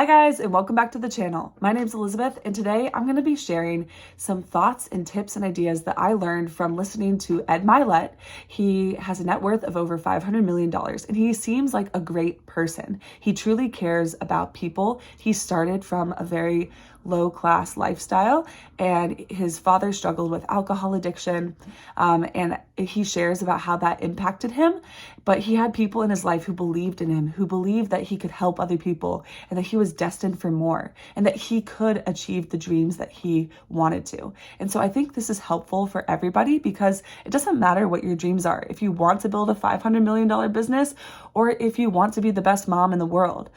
Hi guys, and welcome back to the channel. My name's Elizabeth, and today I'm going to be sharing some thoughts and tips and ideas that I learned from listening to Ed Mylett. He has a net worth of over $500 million, and he seems like a great person. He truly cares about people. He started from a very low-class lifestyle, and his father struggled with alcohol addiction, and he shares about how that impacted him, but he had people in his life who believed in him, who believed that he could help other people, and that he was destined for more, and that he could achieve the dreams that he wanted to. And so I think this is helpful for everybody, because it doesn't matter what your dreams are. If you want to build a $500 million business, or if you want to be the best mom in the world,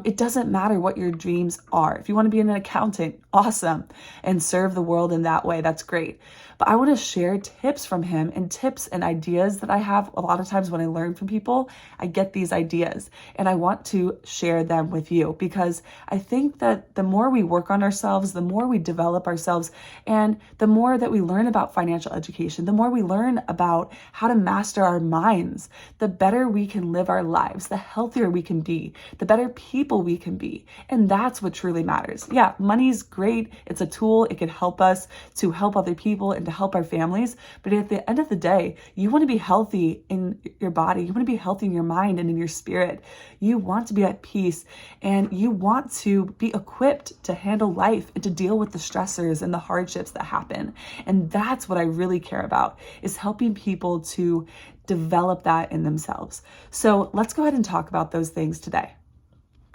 it doesn't matter what your dreams are. If you want to be an accountant, awesome, and serve the world in that way, that's great. But I want to share tips from him, and tips and ideas that I have. A lot of times when I learn from people, I get these ideas, and I want to share them with you, because I think that the more we work on ourselves, the more we develop ourselves, and the more that we learn about financial education, the more we learn about how to master our minds, the better we can live our lives, the healthier we can be, the better people we can be. And that's what truly matters. Yeah, money's great. It's a tool. It can help us to help other people and to help our families. But at the end of the day, you want to be healthy in your body. You want to be healthy in your mind and in your spirit. You want to be at peace, and you want to be equipped to handle life and to deal with the stressors and the hardships that happen. And that's what I really care about, is helping people to develop that in themselves. So let's go ahead and talk about those things today.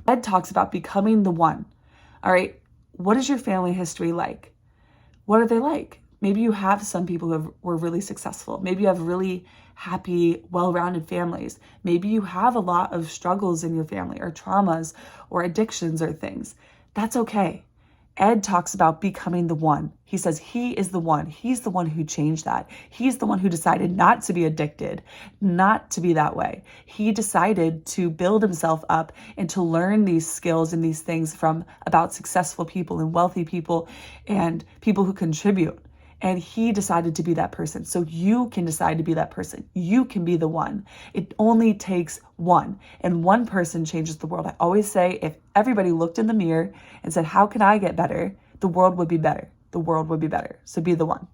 Ed talks about becoming the one. All right, what is your family history like? What are they like? Maybe you have some people who were really successful. Maybe you have really happy, well-rounded families. Maybe you have a lot of struggles in your family, or traumas, or addictions, or things. That's okay. Ed talks about becoming the one. He says he is the one. He's the one who changed that. He's the one who decided not to be addicted, not to be that way. He decided to build himself up and to learn these skills and these things from about successful people and wealthy people and people who contribute. And he decided to be that person. So you can decide to be that person. You can be the one. It only takes one. And one person changes the world. I always say, if everybody looked in the mirror and said, how can I get better? The world would be better. The world would be better. So be the one.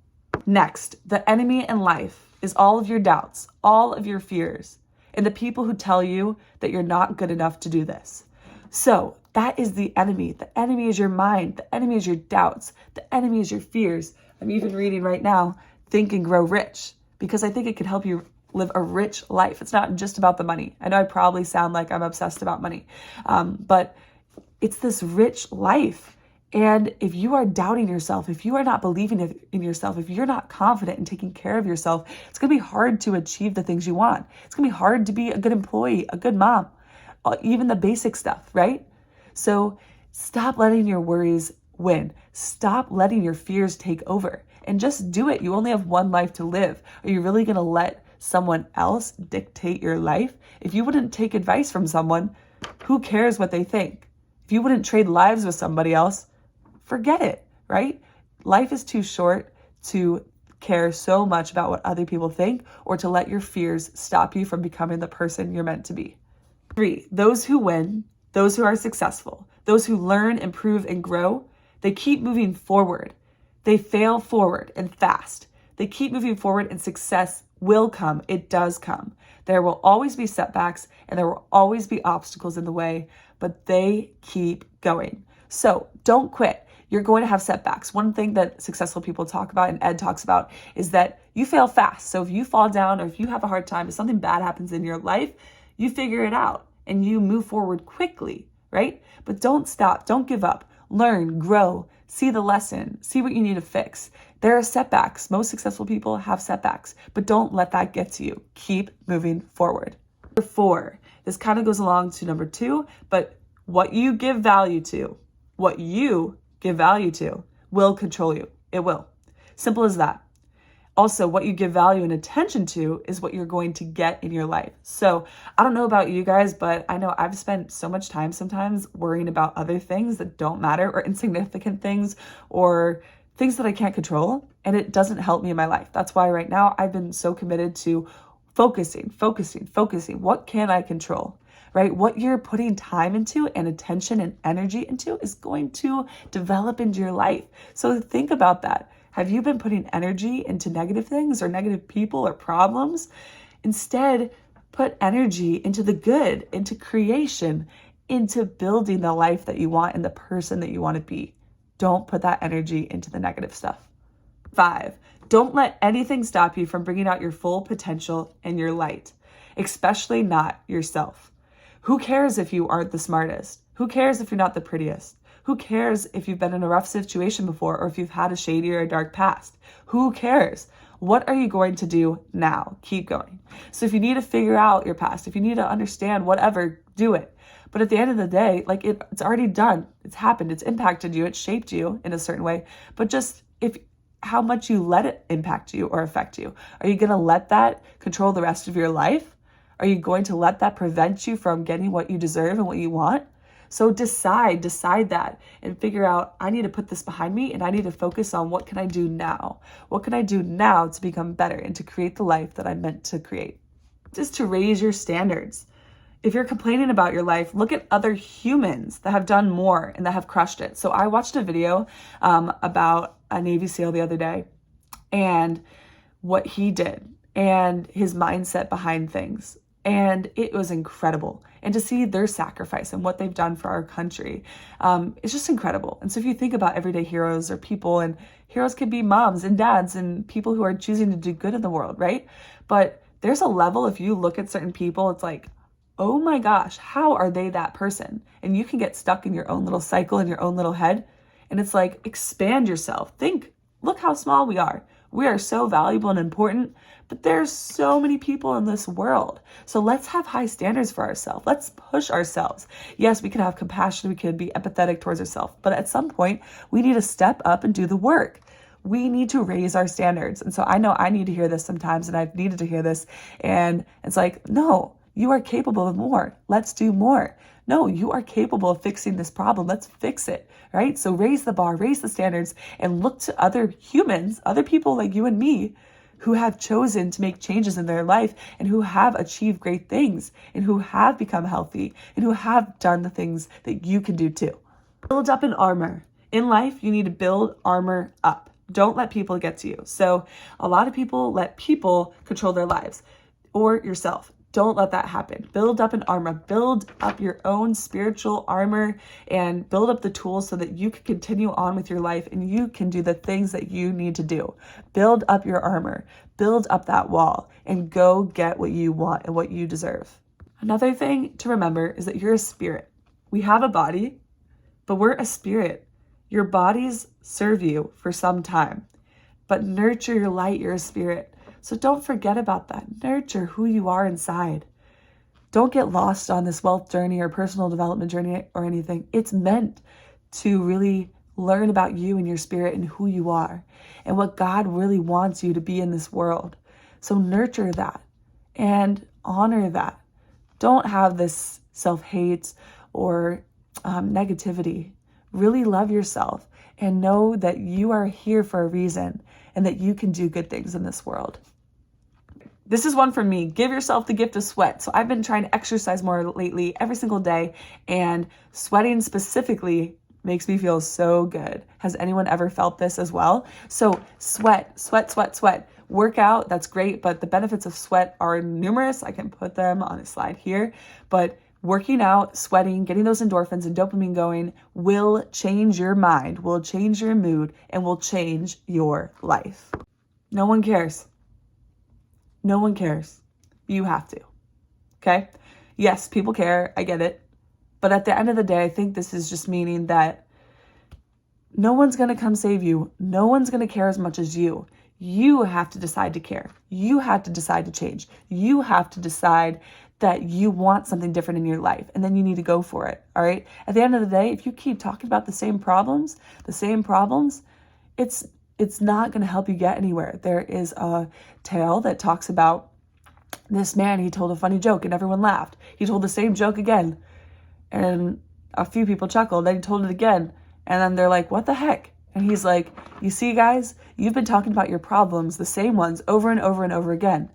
Next, the enemy in life is all of your doubts, all of your fears, and the people who tell you that you're not good enough to do this. So that is the enemy. The enemy is your mind. The enemy is your doubts. The enemy is your fears. I'm even reading right now, Think and Grow Rich, because I think it could help you live a rich life. It's not just about the money. I know I probably sound like I'm obsessed about money, but it's this rich life. And if you are doubting yourself, if you are not believing in yourself, if you're not confident in taking care of yourself, it's going to be hard to achieve the things you want. It's going to be hard to be a good employee, a good mom, even the basic stuff, right? So stop letting your worries win. Stop letting your fears take over, and just do it. You only have one life to live. Are you really going to let someone else dictate your life? If you wouldn't take advice from someone, who cares what they think? If you wouldn't trade lives with somebody else, forget it, right? Life is too short to care so much about what other people think, or to let your fears stop you from becoming the person you're meant to be. 3, those who win, those who are successful, those who learn, improve, and grow, they keep moving forward. They fail forward and fast. They keep moving forward, and success will come. It does come. There will always be setbacks, and there will always be obstacles in the way, but they keep going. So don't quit. You're going to have setbacks. One thing that successful people talk about, and Ed talks about, is that you fail fast. So if you fall down, or if you have a hard time, if something bad happens in your life, you figure it out and you move forward quickly, right? But don't stop. Don't give up. Learn, grow, see the lesson, see what you need to fix. There are setbacks. Most successful people have setbacks, but don't let that get to you. Keep moving forward. Number 4, this kind of goes along to number 2, but what you give value to will control you. It will. Simple as that. Also, what you give value and attention to is what you're going to get in your life. So I don't know about you guys, but I know I've spent so much time sometimes worrying about other things that don't matter, or insignificant things, or things that I can't control, and it doesn't help me in my life. That's why right now I've been so committed to focusing. What can I control, right? What you're putting time into and attention and energy into is going to develop into your life. So think about that. Have you been putting energy into negative things or negative people or problems? Instead, put energy into the good, into creation, into building the life that you want and the person that you want to be. Don't put that energy into the negative stuff. 5, don't let anything stop you from bringing out your full potential and your light, especially not yourself. Who cares if you aren't the smartest? Who cares if you're not the prettiest? Who cares if you've been in a rough situation before or if you've had a shady or a dark past? Who cares? What are you going to do now? Keep going. So if you need to figure out your past, if you need to understand whatever, do it. But at the end of the day, like it's already done. It's happened. It's impacted you. It's shaped you in a certain way. But just how much you let it impact you or affect you. Are you going to let that control the rest of your life? Are you going to let that prevent you from getting what you deserve and what you want? So decide that and figure out, I need to put this behind me and I need to focus on what can I do now? What can I do now to become better and to create the life that I'm meant to create? Just to raise your standards. If you're complaining about your life, look at other humans that have done more and that have crushed it. So I watched a video about a Navy SEAL the other day and what he did and his mindset behind things. And it was incredible. And to see their sacrifice and what they've done for our country, it's just incredible. And so if you think about everyday heroes or people, and heroes could be moms and dads and people who are choosing to do good in the world, right? But there's a level, if you look at certain people, it's like, oh my gosh, how are they that person? And you can get stuck in your own little cycle in your own little head. And it's like, expand yourself. Think, look how small we are. We are so valuable and important, but there's so many people in this world. So let's have high standards for ourselves. Let's push ourselves. Yes, we can have compassion. We can be empathetic towards ourselves. But at some point, we need to step up and do the work. We need to raise our standards. And so I know I need to hear this sometimes, and I've needed to hear this. And it's like, no, you are capable of more. Let's do more. No, you are capable of fixing this problem. Let's fix it, right? So raise the bar, raise the standards, and look to other humans, other people like you and me, who have chosen to make changes in their life and who have achieved great things and who have become healthy and who have done the things that you can do too. Build up an armor. In life, you need to build armor up. Don't let people get to you. So a lot of people let people control their lives or yourself. Don't let that happen. Build up an armor. Build up your own spiritual armor and build up the tools so that you can continue on with your life and you can do the things that you need to do. Build up your armor. Build up that wall and go get what you want and what you deserve. Another thing to remember is that you're a spirit. We have a body, but we're a spirit. Your bodies serve you for some time, but nurture your light. You're a spirit. So don't forget about that. Nurture who you are inside. Don't get lost on this wealth journey or personal development journey or anything. It's meant to really learn about you and your spirit and who you are and what God really wants you to be in this world. So nurture that and honor that. Don't have this self-hate or negativity. Really love yourself and know that you are here for a reason and that you can do good things in this world. This is one for me. Give yourself the gift of sweat. So I've been trying to exercise more lately every single day, and sweating specifically makes me feel so good. Has anyone ever felt this as well? So sweat. Work out, that's great, but the benefits of sweat are numerous. I can put them on a slide here, but working out, sweating, getting those endorphins and dopamine going will change your mind, will change your mood, and will change your life. No one cares. No one cares. You have to. Okay? Yes, people care. I get it. But at the end of the day, I think this is just meaning that no one's going to come save you. No one's going to care as much as you. You have to decide to care. You have to decide to change. You have to decide that you want something different in your life, and then you need to go for it. All right? At the end of the day, if you keep talking about the same problems, it's not going to help you get anywhere. There is a tale that talks about this man. He told a funny joke and everyone laughed. He told the same joke again and a few people chuckled. Then he told it again and then they're like, what the heck? And he's like, you see guys, you've been talking about your problems, the same ones over and over and over again.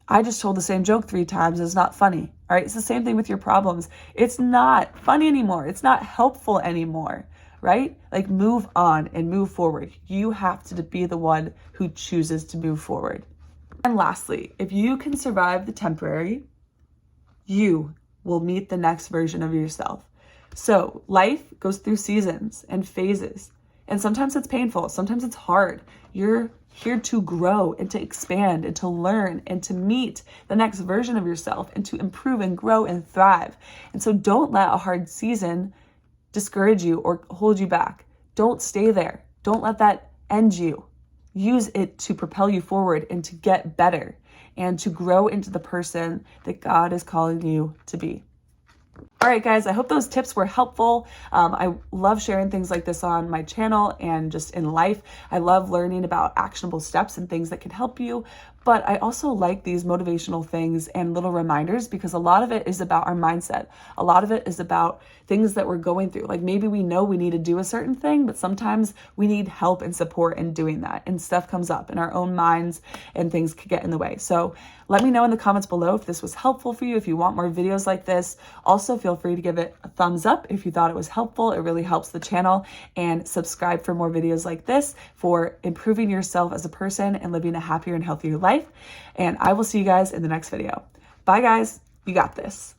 I just told the same joke 3 times. It's not funny. All right. It's the same thing with your problems. It's not funny anymore. It's not helpful anymore. Right? Like, move on and move forward. You have to be the one who chooses to move forward. And lastly, if you can survive the temporary, you will meet the next version of yourself. So life goes through seasons and phases. And sometimes it's painful. Sometimes it's hard. You're here to grow and to expand and to learn and to meet the next version of yourself and to improve and grow and thrive. And so don't let a hard season discourage you or hold you back. Don't stay there. Don't let that end you. Use it to propel you forward and to get better and to grow into the person that God is calling you to be. All right, guys, I hope those tips were helpful. I love sharing things like this on my channel and just in life. I love learning about actionable steps and things that can help you. But I also like these motivational things and little reminders because a lot of it is about our mindset. A lot of it is about things that we're going through. Like, maybe we know we need to do a certain thing, but sometimes we need help and support in doing that. And stuff comes up in our own minds and things could get in the way. So let me know in the comments below if this was helpful for you, if you want more videos like this. Also, feel free to give it a thumbs up if you thought it was helpful. It really helps the channel. And subscribe for more videos like this for improving yourself as a person and living a happier and healthier life. And I will see you guys in the next video. Bye, guys. You got this.